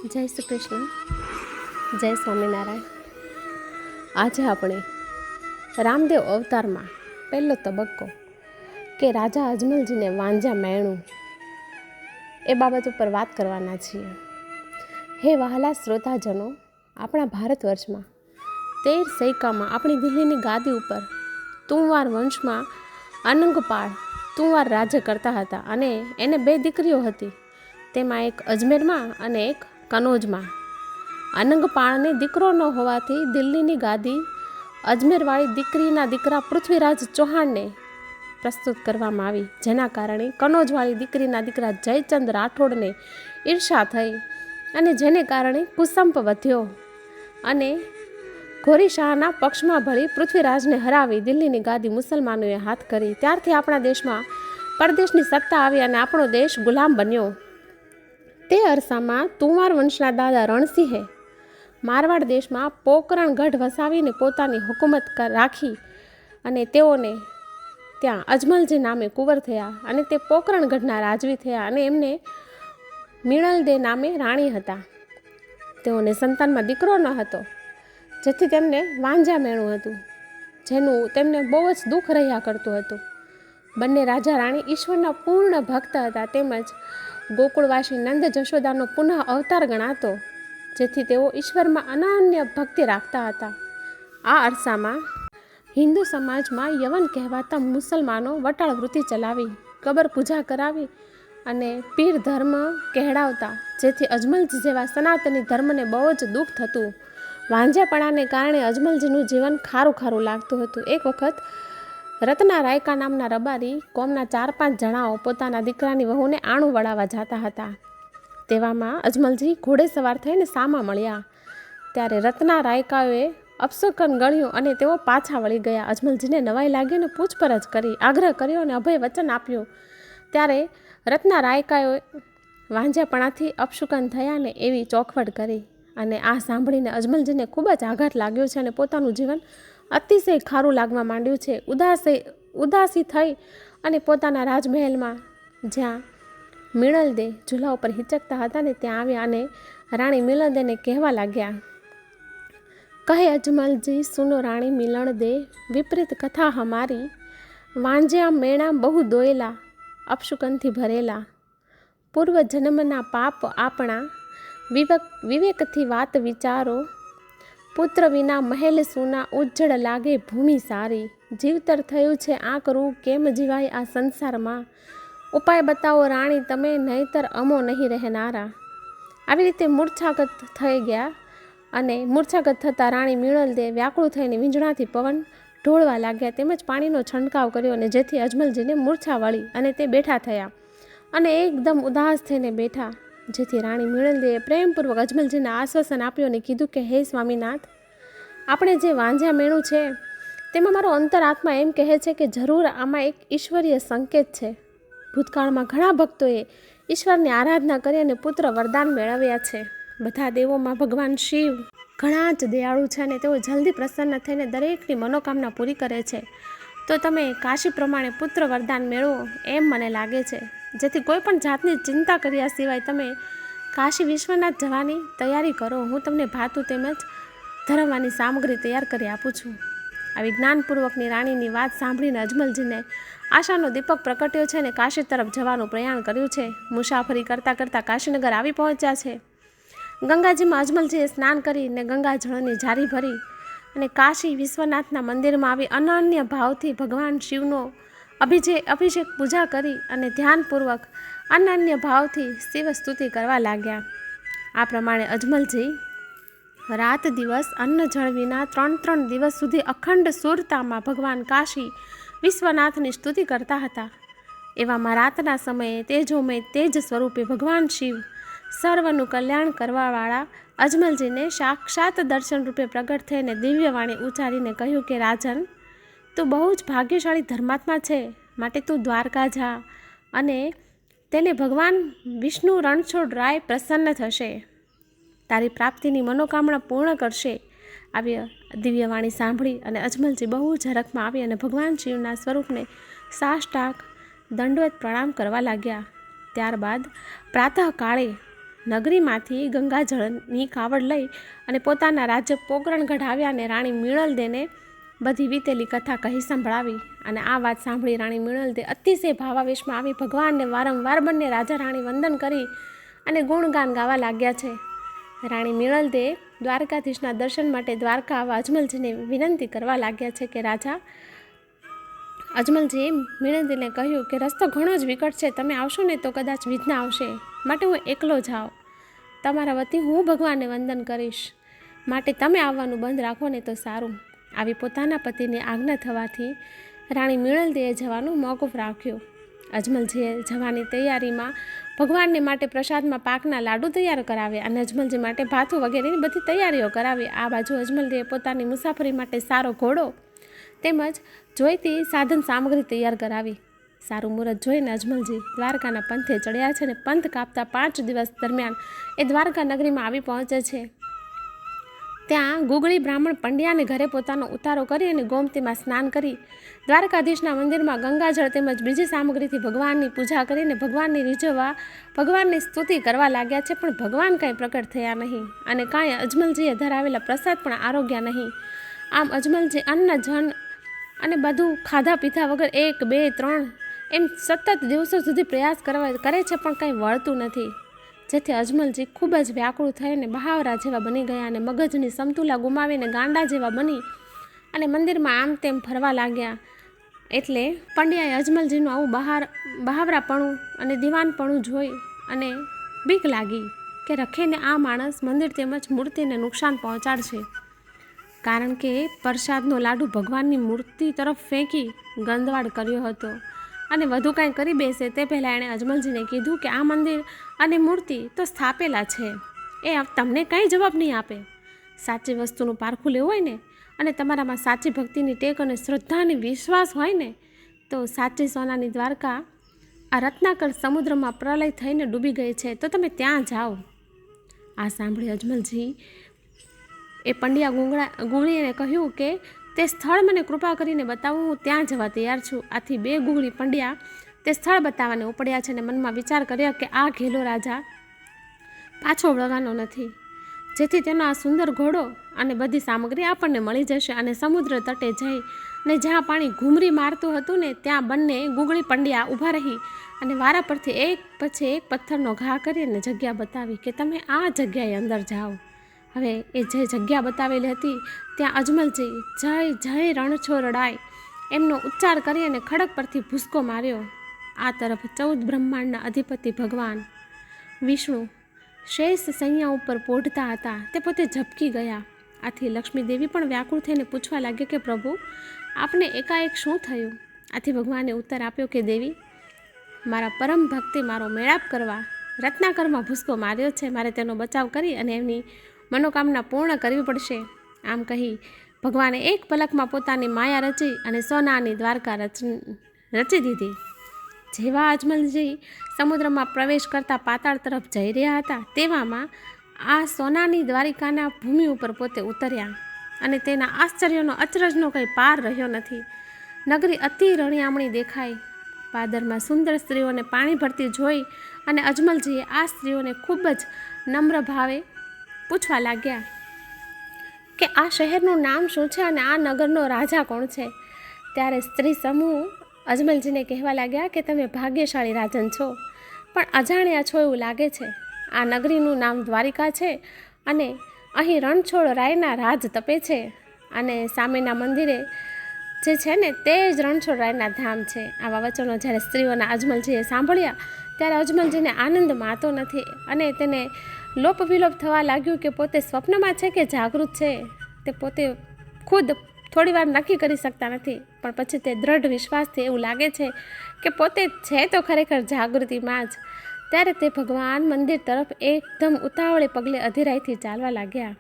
જય શ્રી કૃષ્ણ, જય સ્વામિનારાયણ. આજે આપણે રામદેવ અવતારમાં પહેલો તબક્કો કે રાજા અજમલજીને વાંજા મેણું એ બાબત ઉપર વાત કરવાના છીએ. હે વહાલા શ્રોતાજનો, આપણા ભારત વર્ષમાં 13 સૈકામાં આપણી દિલ્હીની ગાદી ઉપર તુંવાર વંશમાં અનંગપાળ તુંવાર રાજ્ય કરતા હતા અને એને 2 દીકરીઓ હતી. તેમાં એક અજમેરમાં અને એક કનોજમાં. અનંગપાળને દીકરો ન હોવાથી દિલ્હીની ગાદી અજમેરવાળી દીકરીના દીકરા પૃથ્વીરાજ ચૌહાણને પ્રસ્તુત કરવામાં આવી, જેના કારણે કનોજવાળી દીકરીના દીકરા જયચંદ રાઠોડને ઈર્ષા થઈ અને જેને કારણે કુસંપ વધ્યો અને ઘોરી શાહના પક્ષમાં ભળી પૃથ્વીરાજને હરાવી દિલ્હીની ગાદી મુસલમાનોએ હાથ કરી. ત્યારથી આપણા દેશમાં પરદેશની સત્તા આવી અને આપણો દેશ ગુલામ બન્યો. તે અરસામાં તુંવાર વંશના દાદા રણસિંહે મારવાડ દેશમાં પોકરણ ગઢ વસાવીને પોતાની હુકુમત રાખી અને તેઓને ત્યાં અજમલજી નામે કુંવર થયા અને તે પોકરણ ગઢના રાજવી થયા અને એમને મિણલદે નામે રાણી હતા. તેઓને સંતાનમાં દીકરો ન હતો, જેથી તેમને વાંજા મેણું હતું, જેનું તેમને બહુ જ દુઃખ રહ્યા કરતું હતું. બંને રાજા રાણી ઈશ્વરના પૂર્ણ ભક્ત હતા, તેમજ ગોકુળવાસી નંદ જશોદાનો પુનઃ અવતાર ગણાતો, જેથી તેઓ ઈશ્વરમાં અનન્ય ભક્તિ રાખતા હતા. આ અરસામાં હિન્દુ સમાજમાં યવન કહેવાતા મુસલમાનો વટાળ વૃત્તિ ચલાવી, કબર પૂજા કરાવી અને પીર ધર્મ કહેડાવતા, જેથી અજમલજી જેવા સનાતની ધર્મને બહુ જ દુઃખ થતું. વાંઝાપણાને કારણે અજમલજીનું જીવન ખારું ખારું લાગતું હતું. એક વખત રત્ના રાયકા નામના રબારી કોમના 4-5 જણાઓ પોતાના દીકરાની વહુને આણું વળાવવા જતા હતા. તેવામાં અજમલજી ઘોડે સવાર થઈને સામા મળ્યા. ત્યારે રત્ના રાયકાઓએ અપશુકન ગણ્યું અને તેઓ પાછા વળી ગયા. અજમલજીને નવાઈ લાગી અને પૂછપરછ કરી, આગ્રહ કર્યો અને અભય વચન આપ્યું. ત્યારે રત્ના રાયકાઓએ વાંઝાપણાથી અપશુકન થયા ને એવી ચોખવટ કરી અને આ સાંભળીને અજમલજીને ખૂબ જ આઘાત લાગ્યો છે અને પોતાનું જીવન અતિશય ખારું લાગવા માંડ્યું છે. ઉદાસી થઈ અને પોતાના રાજમહેલમાં જ્યાં મિણલદે ઝૂલા ઉપર હિચકતા હતા ને ત્યાં આવ્યા અને રાણી મિણલદેને કહેવા લાગ્યા, કહે અજમલજી સુનો રાણી મિલણદે, વિપરીત કથા હમારી, વાંજ્યા મેણા બહુ દોયેલા, અપશુકનથી ભરેલા, પૂર્વ જન્મના પાપ આપણા, વિવેકથી વાત વિચારો, પુત્ર વિના મહેલ સૂના, ઉજ્જડ લાગે ભૂમિ સારી, જીવતર થયું છે આ કરવું, કેમ જીવાય આ સંસારમાં, ઉપાય બતાવો રાણી તમે, નહીતર અમો નહીં રહેનારા. આવી રીતે મૂર્છાગત થઈ ગયા અને મૂર્છાગત થતાં રાણી મિણલદે વ્યાકુળ થઈને વીંજણાથી પવન ઢોળવા લાગ્યા, તેમજ પાણીનો છંટકાવ કર્યો અને જેથી અજમલજીને મૂર્છા વળી અને તે બેઠા થયા અને એકદમ ઉદાસ થઈને બેઠા. જેથી રાણી મિણલદેએ પ્રેમપૂર્વક અજમલજીને આશ્વાસન આપ્યું અને કીધું કે હે સ્વામીનાથ, આપણે જે વાંઝા મેણું છે તેમાં મારો અંતરાત્મા એમ કહે છે કે જરૂર આમાં એક ઈશ્વરીય સંકેત છે. ભૂતકાળમાં ઘણા ભક્તોએ ઈશ્વરની આરાધના કરી અને પુત્ર વરદાન મેળવ્યા છે. બધા દેવોમાં ભગવાન શિવ ઘણા જ દયાળુ છે અને તેઓ જલ્દી પ્રસન્ન થઈને દરેકની મનોકામના પૂરી કરે છે. તો તમે કાશી પ્રમાણે પુત્ર વરદાન મેળવો એમ મને લાગે છે, જેથી કોઈ પણ જાતની ચિંતા કર્યા સિવાય તમે કાશી વિશ્વનાથ જવાની તૈયારી કરો. હું તમને ભાતું તેમજ ધરમવાની સામગ્રી તૈયાર કરી આપું છું. આવી જ્ઞાનપૂર્વકની રાણીની વાત સાંભળીને અજમલજીને આશાનો દીપક પ્રગટ્યો છે અને કાશી તરફ જવાનું પ્રયાણ કર્યું છે. મુસાફરી કરતાં કરતાં કાશીનગર આવી પહોંચ્યા છે. ગંગાજીમાં અજમલજીએ સ્નાન કરીને ગંગાજળની જારી ભરી અને કાશી વિશ્વનાથના મંદિરમાં આવી અનન્ય ભાવથી ભગવાન શિવનો અભિષેક પૂજા કરી અને ધ્યાનપૂર્વક અનન્ય ભાવથી શિવ સ્તુતિ કરવા લાગ્યા. આ પ્રમાણે અજમલજી રાત દિવસ અન્ન જળ વિના 3 દિવસ સુધી અખંડ સુરતામાં ભગવાન કાશી વિશ્વનાથની સ્તુતિ કરતા હતા. એવામાં રાતના સમયે તેજોમય તેજ સ્વરૂપે ભગવાન શિવ સર્વનું કલ્યાણ કરવાવાળા અજમલજીને સાક્ષાત દર્શન રૂપે પ્રગટ થઈને દિવ્યવાણી ઉચ્ચારીને કહ્યું કે રાજન, તું બહુ જ ભાગ્યશાળી ધર્માત્મા છે, માટે તું દ્વારકા જા અને તેને ભગવાન વિષ્ણુ રણછોડ રાય પ્રસન્ન થશે, તારી પ્રાપ્તિની મનોકામના પૂર્ણ કરશે. આવી દિવ્યવાણી સાંભળી અને અજમલજી બહુ જ હરખમાં આવી અને ભગવાન શિવના સ્વરૂપને સાષ્ટાંગ દંડવત પ્રણામ કરવા લાગ્યા. ત્યારબાદ પ્રાતઃકાળે નગરીમાંથી ગંગાજળની કાવડ લઈ અને પોતાના રાજ્ય પોકરણગઢ આવ્યા અને રાણી મિળલદેને બધી વીતેલી કથા કહી સંભળાવી. અને આ વાત સાંભળી રાણી મિળલદે અતિશય ભાવાવેશમાં આવી ભગવાનને વારંવાર બંને રાજા રાણી વંદન કરી અને ગુણગાન ગાવા લાગ્યા છે. રાણી મિળલદે દ્વારકાધીશના દર્શન માટે દ્વારકા આવવા અજમલજીને વિનંતી કરવા લાગ્યા છે કે રાજા અજમલજીએ મિળલદીને કહ્યું કે રસ્તો ઘણો જ વિકટ છે, તમે આવશો ને તો કદાચ વિઘ્ન આવશે, માટે હું એકલો જાઉં. તમારા વતી હું ભગવાનને વંદન કરીશ, માટે તમે આવવાનું બંધ રાખો ને તો સારું. આવી પોતાના પતિની આજ્ઞા થવાથી રાણી મિળલદેએ જવાનું મોકૂફ રાખ્યું. અજમલજીએ જવાની તૈયારીમાં ભગવાનને માટે પ્રસાદમાં પાકના લાડુ તૈયાર કરાવ્યા અને અજમલજી માટે ભાથું વગેરેની બધી તૈયારીઓ કરાવી. આ બાજુ અજમલજીએ પોતાની મુસાફરી માટે સારો ઘોડો તેમજ જોઈતી સાધન સામગ્રી તૈયાર કરાવી. સારું મુહૂર્ત જોઈને અજમલજી દ્વારકાના પંથે ચડ્યા છે અને પંથ કાપતા 5 દિવસ દરમિયાન એ દ્વારકા નગરીમાં આવી પહોંચે છે. ત્યાં ગુગળી બ્રાહ્મણ પંડ્યાને ઘરે પોતાનો ઉતારો કરી અને ગોમતીમાં સ્નાન કરી દ્વારકાધીશના મંદિરમાં ગંગાજળ તેમજ બીજી સામગ્રીથી ભગવાનની પૂજા કરીને ભગવાનને રીઝવવા ભગવાનની સ્તુતિ કરવા લાગ્યા છે. પણ ભગવાન કાંઈ પ્રકટ થયા નહીં અને કાંઈ અજમલજીએ ધરાવેલા પ્રસાદ પણ આરોગ્યા નહીં. આમ અજમલજી અન્ન જન અને બધું ખાધા પીધા વગર 1, 2, 3 એમ સતત દિવસો સુધી પ્રયાસ કરે છે પણ કાંઈ વળતું નથી. જેથી અજમલજી ખૂબ જ વ્યાકુળ થઈને બહાવરા જેવા બની ગયા અને મગજની સમતુલા ગુમાવીને ગાંડા જેવા બની અને મંદિરમાં આમ તેમ ફરવા લાગ્યા. એટલે પંડ્યાએ અજમલજીનું આવું બહાવરાપણું અને દીવાનપણું જોઈ અને બીક લાગી કે રખીને આ માણસ મંદિર તેમજ મૂર્તિને નુકસાન પહોંચાડશે. કારણ કે પ્રસાદનો લાડુ ભગવાનની મૂર્તિ તરફ ફેંકી ગંદવાડ કર્યો હતો અને વધુ કાંઈ કરી બેસે તે પહેલાં એણે અજમલજીને કીધું કે આ મંદિર અને મૂર્તિ તો સ્થાપેલા છે, એ તમને કાંઈ જવાબ નહીં આપે. સાચી વસ્તુનું પારખું લેવું હોય ને અને તમારામાં સાચી ભક્તિની ટેક અને શ્રદ્ધા અને વિશ્વાસ હોય ને તો સાચી સોનાની દ્વારકા આ રત્નાકર સમુદ્રમાં પ્રલય થઈને ડૂબી ગઈ છે, તો તમે ત્યાં જાઓ. આ સાંભળી અજમલજી એ પંડ્યા ગુગળીને કહ્યું કે તે સ્થળ મને કૃપા કરીને બતાવું, હું ત્યાં જવા તૈયાર છું. આથી 2 ગુગળી પંડ્યા તે સ્થળ બતાવવાને ઉપડ્યા છે અને મનમાં વિચાર કર્યો કે આ ઘેલો રાજા પાછો વળવાનો નથી, જેથી તેનો આ સુંદર ઘોડો અને બધી સામગ્રી આપણને મળી જશે. અને સમુદ્ર તટે જઈ ને જ્યાં પાણી ઘૂમરી મારતું હતું ને ત્યાં બંને ગુગળી પંડ્યા ઊભા રહી અને વારા પરથી એક પછી એક પથ્થરનો ઘા કરીને જગ્યા બતાવી કે તમે આ જગ્યાએ અંદર જાઓ. હવે એ જે જગ્યા બતાવેલી હતી ત્યાં અજમલજી જય જય રણછોડરાય એમનો ઉચ્ચાર કરી અને ખડક પરથી ભૂસકો માર્યો. આ તરફ 14 બ્રહ્માંડના અધિપતિ ભગવાન વિષ્ણુ શેષ સૈયા ઉપર પોઢતા હતા, તે પોતે ઝબકી ગયા. આથી લક્ષ્મીદેવી પણ વ્યાકુળ થઈને પૂછવા લાગ્યા કે પ્રભુ આપને એકાએક શું થયું? આથી ભગવાને ઉત્તર આપ્યો કે દેવી, મારા પરમ ભક્તિ મારો મેળાપ કરવા રત્નાકરમાં ભૂસકો માર્યો છે, મારે તેનો બચાવ કરી અને એમની મનોકામના પૂર્ણ કરવી પડશે. આમ કહી ભગવાને એક પલકમાં પોતાની માયા રચી અને સોનાની દ્વારકા રચી દીધી. જેવા અજમલજી સમુદ્રમાં પ્રવેશ કરતા પાતાળ તરફ જઈ રહ્યા હતા તેવામાં આ સોનાની દ્વારિકાના ભૂમિ ઉપર પોતે ઉતર્યા અને તેના આશ્ચર્યનો અચરજનો કંઈ પાર રહ્યો નથી. નગરી અતિ રણિયામણી દેખાઈ. પાદરમાં સુંદર સ્ત્રીઓને પાણી ભરતી જોઈ અને અજમલજીએ આ સ્ત્રીઓને ખૂબ જ નમ્ર ભાવે પૂછવા લાગ્યા કે આ શહેરનું નામ શું છે અને આ નગરનો રાજા કોણ છે? ત્યારે સ્ત્રી સમૂહ અજમલજીને કહેવા લાગ્યા કે તમે ભાગ્યશાળી રાજન છો, પણ અજાણ્યા છો એવું લાગે છે. આ નગરીનું નામ દ્વારિકા છે અને અહીં રણછોડ રાયના રાજ તપે છે અને સામેના મંદિરે જે છે ને તે જ રણછોડ રાયના ધામ છે. આવા વચનો જ્યારે સ્ત્રીઓના અજમલજીએ સાંભળ્યા ત્યારે અજમલજીને આનંદ માતો નથી અને તેને લોપવિલોપ થવા લાગ્યું કે પોતે સ્વપ્નમાં છે કે જાગૃત છે તે પોતે ખુદ થોડીવાર નક્કી કરી શકતા નથી. પણ પછી તે દ્રઢ વિશ્વાસથી એવું લાગે છે કે પોતે છે તો ખરેખર જાગૃતિમાં જ. ત્યારે તે ભગવાન મંદિર તરફ એકદમ ઉતાવળે પગલે અધીરાઈથી ચાલવા લાગ્યા.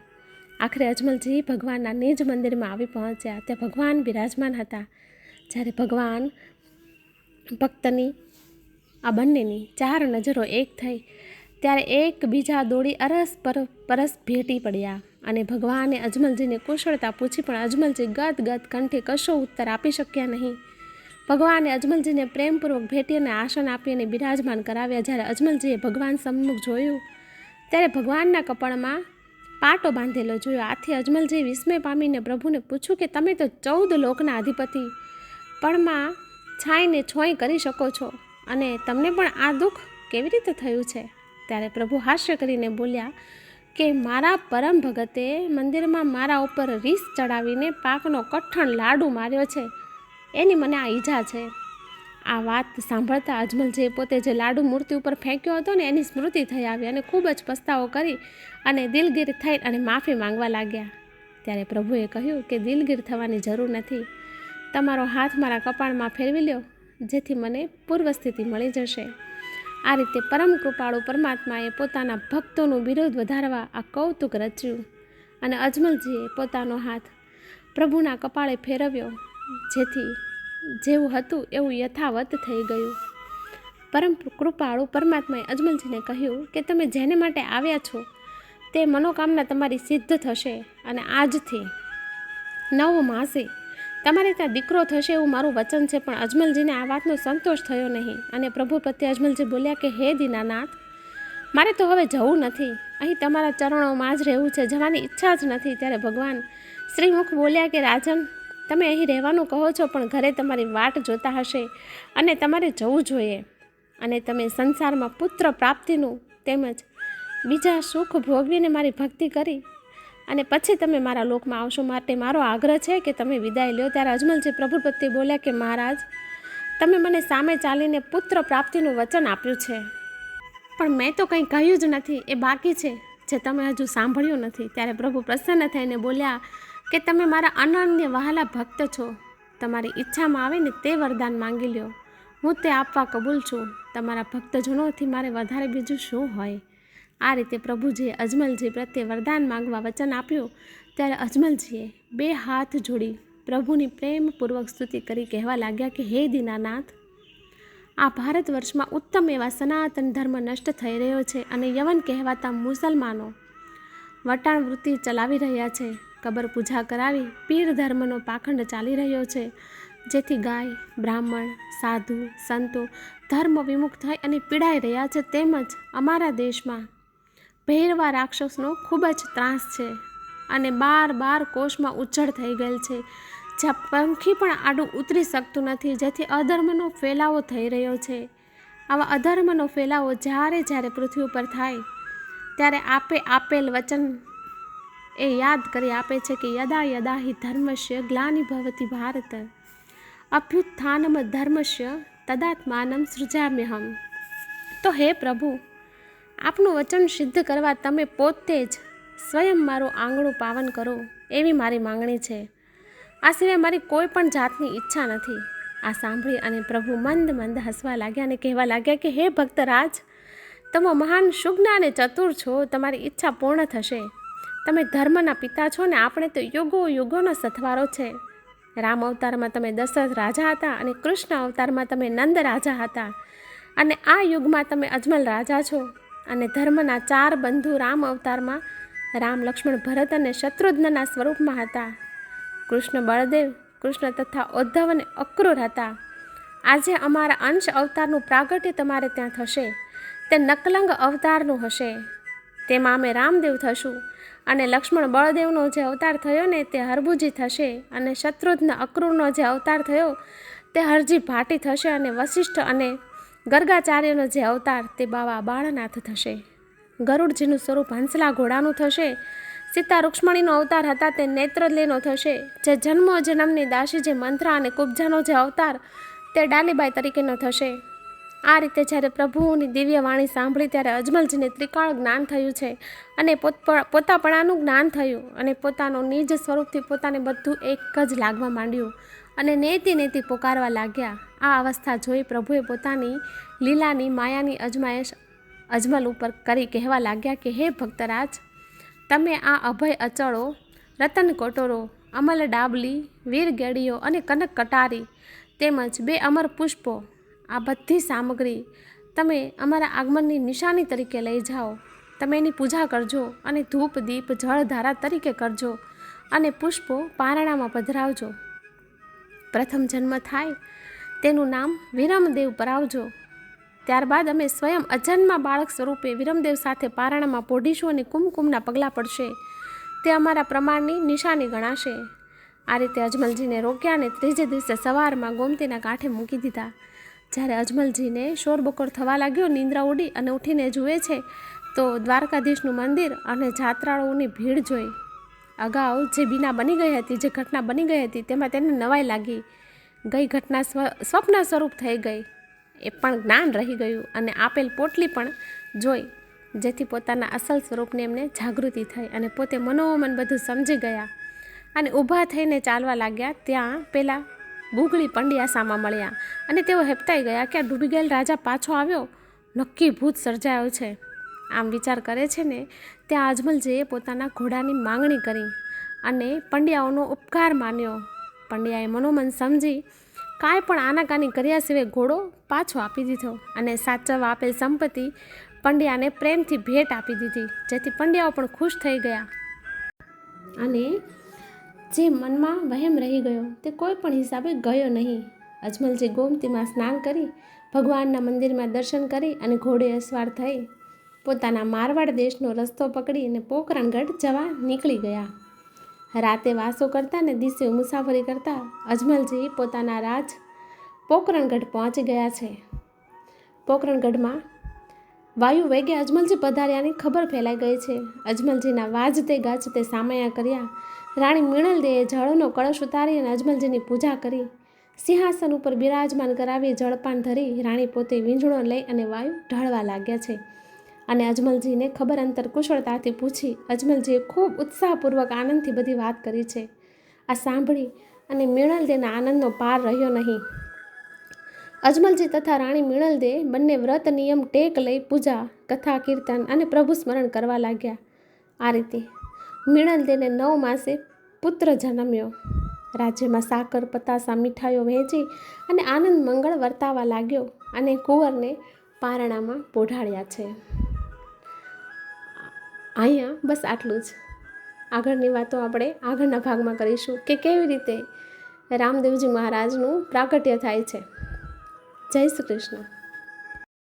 આખરે અજમલજી ભગવાનના નિજ મંદિરમાં આવી પહોંચ્યા. ત્યાં ભગવાન બિરાજમાન હતા. જ્યારે ભગવાન ભક્તની આ બંનેની 4 નજરો એક થઈ ત્યારે એકબીજા દોડી પરસ ભેટી પડ્યા અને ભગવાને અજમલજીને કુશળતા પૂછી પણ અજમલજી ગદગદ કંઠે કશો ઉત્તર આપી શક્યા નહીં. ભગવાને અજમલજીને પ્રેમપૂર્વક ભેટી અને આસન આપી અને બિરાજમાન કરાવ્યા. જ્યારે અજમલજીએ ભગવાન સન્મુખ જોયું ત્યારે ભગવાનના કપાળમાં પાટો બાંધેલો જોયો. આથી અજમલજી વિસ્મય પામીને પ્રભુને પૂછ્યું કે તમે તો 14 લોકના અધિપતિ પણમાં છાંયને છોંય કરી શકો છો, અને તમને પણ આ દુઃખ કેવી રીતે થયું છે? ત્યારે પ્રભુ હાસ્ય કરીને બોલ્યા કે મારા પરમ ભગતે મંદિરમાં મારા ઉપર રીસ ચડાવીને પાકનો કઠણ લાડુ માર્યો છે, એની મને આ ઈજા છે. આ વાત સાંભળતા અજમલજીએ પોતે જે લાડુ મૂર્તિ ઉપર ફેંક્યો હતો ને એની સ્મૃતિ થઈ આવી અને ખૂબ જ પસ્તાવો કરી અને દિલગીર થઈ અને માફી માંગવા લાગ્યા. ત્યારે પ્રભુએ કહ્યું કે દિલગીર થવાની જરૂર નથી, તમારો હાથ મારા કપાળમાં ફેરવી લ્યો, જેથી મને પૂર્વ સ્થિતિ મળી જશે. આ રીતે પરમ કૃપાળુ પરમાત્માએ પોતાના ભક્તોનું વિરોધ વધારવા આ કૌતુક રચ્યું અને અજમલજીએ પોતાનો હાથ પ્રભુના કપાળે ફેરવ્યો, જેથી જેવું હતું એવું યથાવત થઈ ગયું. પરમ કૃપાળુ પરમાત્માએ અજમલજીને કહ્યું કે તમે જેને માટે આવ્યા છો તે મનોકામના તમારી સિદ્ધ થશે, અને આજથી 9 માસે તમારે ત્યાં દીકરો થશે એવું મારું વચન છે. પણ અજમલજીને આ વાતનો સંતોષ થયો નહીં અને પ્રભુ પ્રત્યે અજમલજી બોલ્યા કે હે દીનાનાથ, મારે તો હવે જવું નથી, અહીં તમારા ચરણોમાં જ રહેવું છે, જવાની ઈચ્છા જ નથી. ત્યારે ભગવાન શ્રીમુખ બોલ્યા કે રાજન, તમે અહીં રહેવાનું કહો છો, પણ ઘરે તમારી વાટ જોતા હશે અને તમારે જવું જોઈએ, અને તમે સંસારમાં પુત્ર પ્રાપ્તિનું તેમજ બીજા સુખ ભોગવીને મારી ભક્તિ કરી અને પછી તમે મારા લોકમાં આવશો, માટે મારો આગ્રહ છે કે તમે વિદાય લ્યો. ત્યારે અજમલજી પ્રભુ પ્રત્યે બોલ્યા કે મહારાજ, તમે મને સામે ચાલીને પુત્ર પ્રાપ્તિનું વચન આપ્યું છે, પણ મેં તો કંઈ કહ્યું જ નથી, એ બાકી છે જે તમે હજુ સાંભળ્યું નથી. ત્યારે પ્રભુ પ્રસન્ન થઈને બોલ્યા કે તમે મારા અનન્ય વહાલા ભક્ત છો, તમારી ઈચ્છામાં આવે ને તે વરદાન માંગી લ્યો, હું તે આપવા કબૂલ છું. તમારા ભક્તજનોથી મારે વધારે બીજું શું હોય? આ રીતે પ્રભુજીએ અજમલજી પ્રત્યે વરદાન માંગવા વચન આપ્યું. ત્યારે અજમલજીએ 2 હાથ જોડી પ્રભુની પ્રેમપૂર્વક સ્તુતિ કરી કહેવા લાગ્યા કે હે દીનાનાથ, આ ભારત વર્ષમાં ઉત્તમ એવા સનાતન ધર્મ નષ્ટ થઈ રહ્યો છે અને યવન કહેવાતા મુસલમાનો વટાણ વૃત્તિ ચલાવી રહ્યા છે, કબર પૂજા કરાવી પીર ધર્મનો પાખંડ ચાલી રહ્યો છે, જેથી ગાય, બ્રાહ્મણ, સાધુ, સંતો ધર્મ વિમુખ થઈ અને પીડાઈ રહ્યા છે. તેમજ અમારા દેશમાં ભૈરવા રાક્ષસનો ખૂબ જ ત્રાસ છે અને 12 કોષમાં ઉજ્જડ થઈ ગયેલ છે, જ્યાં પંખી પણ આડું ઉતરી શકતું નથી, જેથી અધર્મનો ફેલાવો થઈ રહ્યો છે. આવા અધર્મનો ફેલાવો જ્યારે જ્યારે પૃથ્વી ઉપર થાય ત્યારે આપે આપેલ વચન એ યાદ કરી આપે છે કે યદા યદા હિ ધર્મસ્ય ગ્લાનિર્ભવતિ ભારત અભ્યુત્થાનમ ધર્મસ્ય તદાત્માનમ સૃજામ્યહમ. તો હે પ્રભુ, આપનું વચન સિદ્ધ કરવા તમે પોતે જ સ્વયં મારું આંગણું પાવન કરો, એવી મારી માંગણી છે. આ સિવાય મારી કોઈ પણ જાતની ઈચ્છા નથી. આ સાંભળી અને પ્રભુ મંદ મંદ હસવા લાગ્યા અને કહેવા લાગ્યા કે હે ભક્તરાજ, તમે મહાન શુગ્ન અને ચતુર છો, તમારી ઈચ્છા પૂર્ણ થશે. તમે ધર્મના પિતા છો ને આપણે તો યુગો યુગોનો સથવારો છે. રામ અવતારમાં તમે દશરથ રાજા હતા અને કૃષ્ણ અવતારમાં તમે નંદ રાજા હતા, અને આ યુગમાં તમે અજમલ રાજા છો. અને ધર્મના 4 બંધુ રામ અવતારમાં રામ, લક્ષ્મણ, ભરત અને શત્રુઘ્નના સ્વરૂપમાં હતા. કૃષ્ણ બળદેવ, કૃષ્ણ તથા ઉદ્ધવ અને અક્રૂર હતા. આજે અમારા અંશ અવતારનું પ્રાગટ્ય તમારે ત્યાં થશે, તે નકલંગ અવતારનું હશે, તેમાં અમે રામદેવ થશું. અને લક્ષ્મણ બળદેવનો જે અવતાર થયો ને તે હરભુજી થશે, અને શત્રુઘ્ન અક્રૂરનો જે અવતાર થયો તે હરજી ભાટી થશે, અને વશિષ્ઠ અને ગર્ગાચાર્યનો જે અવતાર તે બાવા બાળનાથ થશે. ગરુડજીનું સ્વરૂપ હંસલા ઘોડાનું થશે. સીતા રૂક્ષ્મણીનો અવતાર હતા તે નેત્રલેનો થશે. જે જન્મો જન્મની દાસી જે મંત્રા અને કુબ્જાનો જે અવતાર તે ડાલીબાઈ તરીકેનો થશે. આ રીતે જ્યારે પ્રભુની દિવ્ય વાણી સાંભળી ત્યારે અજમલજીને ત્રિકાળ જ્ઞાન થયું છે અને પોતાપણાનું જ્ઞાન થયું, અને પોતાનું નિજ સ્વરૂપથી પોતાને બધું એક જ લાગવા માંડ્યું અને નેતિ નેતિ પોકારવા લાગ્યા. આ અવસ્થા જોઈ પ્રભુએ પોતાની લીલાની માયાની અજમાયશ અજમલ ઉપર કરી કહેવા લાગ્યા કે હે ભક્તરાજ, તમે આ અભય અચળો, રતન કટોરો, અમલ ડાબલી, વીર ગેડીઓ અને કનક કટારી તેમજ 2 અમર પુષ્પો, આ બધી સામગ્રી તમે અમારા આગમનની નિશાની તરીકે લઈ જાઓ. તમે એની પૂજા કરજો અને ધૂપ દીપ જળધારા તરીકે કરજો અને પુષ્પો પારણામાં પધરાવજો. પ્રથમ જન્મ થાય તેનું નામ વિરમદેવ પરાવજો. ત્યારબાદ અમે સ્વયં અજન્મા બાળક સ્વરૂપે વિરમદેવ સાથે પારણામાં પોઢીશું અને કુમકુમના પગલાં પડશે. તે અમારા પ્રમાણની નિશાની ગણાશે. આ રીતે અજમલજીને રોક્યા અને ત્રીજે દિવસે સવારમાં ગોમતીના કાંઠે મૂકી દીધા. જ્યારે અજમલજીને શોરબકોર થવા લાગ્યો, નિંદ્રા ઉડી અને ઉઠીને જુએ છે તો દ્વારકાધીશનું મંદિર અને જાત્રાળુઓની ભીડ જોઈ. અગાઉ જે બીના બની ગઈ હતી, જે ઘટના બની ગઈ હતી, તેમાં તેને નવાઈ લાગી. ગઈ ઘટના સ્વપ્ન સ્વરૂપ થઈ ગઈ, એ પણ જ્ઞાન રહી ગયું અને આપેલ પોટલી પણ જોઈ, જેથી પોતાના અસલ સ્વરૂપને એમને જાગૃતિ થઈ અને પોતે મનોમન બધું સમજી ગયા અને ઊભા થઈને ચાલવા લાગ્યા. ત્યાં પેલા બુગળી પંડ્યા સામા મળ્યા અને તેઓ હેપતાઈ ગયા કે આ ડૂબી ગયેલ રાજા પાછો આવ્યો, નક્કી ભૂત સર્જાયો છે. આમ વિચાર કરે છે ને ત્યાં અજમલજીએ પોતાના ઘોડાની માંગણી કરી અને પંડ્યાઓનો ઉપકાર માન્યો. પંડ્યાએ મનોમન સમજી કાંઈ પણ આનાકાની કર્યા સિવાય ઘોડો પાછો આપી દીધો અને સાચવવા આપેલ સંપત્તિ પંડ્યાને પ્રેમથી ભેટ આપી દીધી, જેથી પંડ્યાઓ પણ ખુશ થઈ ગયા. અને જે મનમાં વહેમ રહી ગયો તે કોઈ પણ હિસાબે ગયો નહીં. અજમલજી ગોમતીમાં સ્નાન કરી, ભગવાનના મંદિરમાં દર્શન કરી અને ઘોડે અસવાર થઈ પોતાના મારવાડ દેશનો રસ્તો પકડીને પોકરણગઢ જવા નીકળી ગયા. રાતે વાસો કરતા ને દિવસે મુસાફરી કરતા અજમલજી પોતાના રાજ પોકરણગઢ પહોંચી ગયા છે. પોકરણગઢમાં વાયુ વેગે અજમલજી પધાર્યાની ખબર ફેલાઈ ગઈ છે. અજમલજીના વાજતે ગાજતે સામયા કર્યા. રાણી મિણલદેએ જળનો કળશ ઉતારી અને અજમલજીની પૂજા કરી. સિંહાસન ઉપર બિરાજમાન કરાવી જળપાન ધરી રાણી પોતે વીંઝણો લઈ અને વાયુ ઢળવા લાગ્યા છે. અને અજમલજીને ખબર અંતર કુશળતાથી પૂછી અજમલજીએ ખૂબ ઉત્સાહપૂર્વક આનંદથી બધી વાત કરી છે. આ સાંભળી અને મિણલદેના આનંદનો પાર રહ્યો નહીં. અજમલજી તથા રાણી મિણલદે બંને વ્રત નિયમ ટેક લઈ પૂજા, કથા, કીર્તન અને પ્રભુ સ્મરણ કરવા લાગ્યા. આ રીતે મિણલદેને 9 માસે પુત્ર જન્મ્યો. રાજ્યમાં સાકર, પતાસા, મીઠાઈઓ વહેંચી અને આનંદ મંગળ વર્તાવા લાગ્યો અને કુંવરને પારણામાં પોઢાડ્યા છે. અહીંયા બસ આટલું જ. આગળની વાતો આપણે આગળના ભાગમાં કરીશું કે કેવી રીતે રામદેવજી મહારાજનું પ્રાગટ્ય થાય છે. જય શ્રી કૃષ્ણ.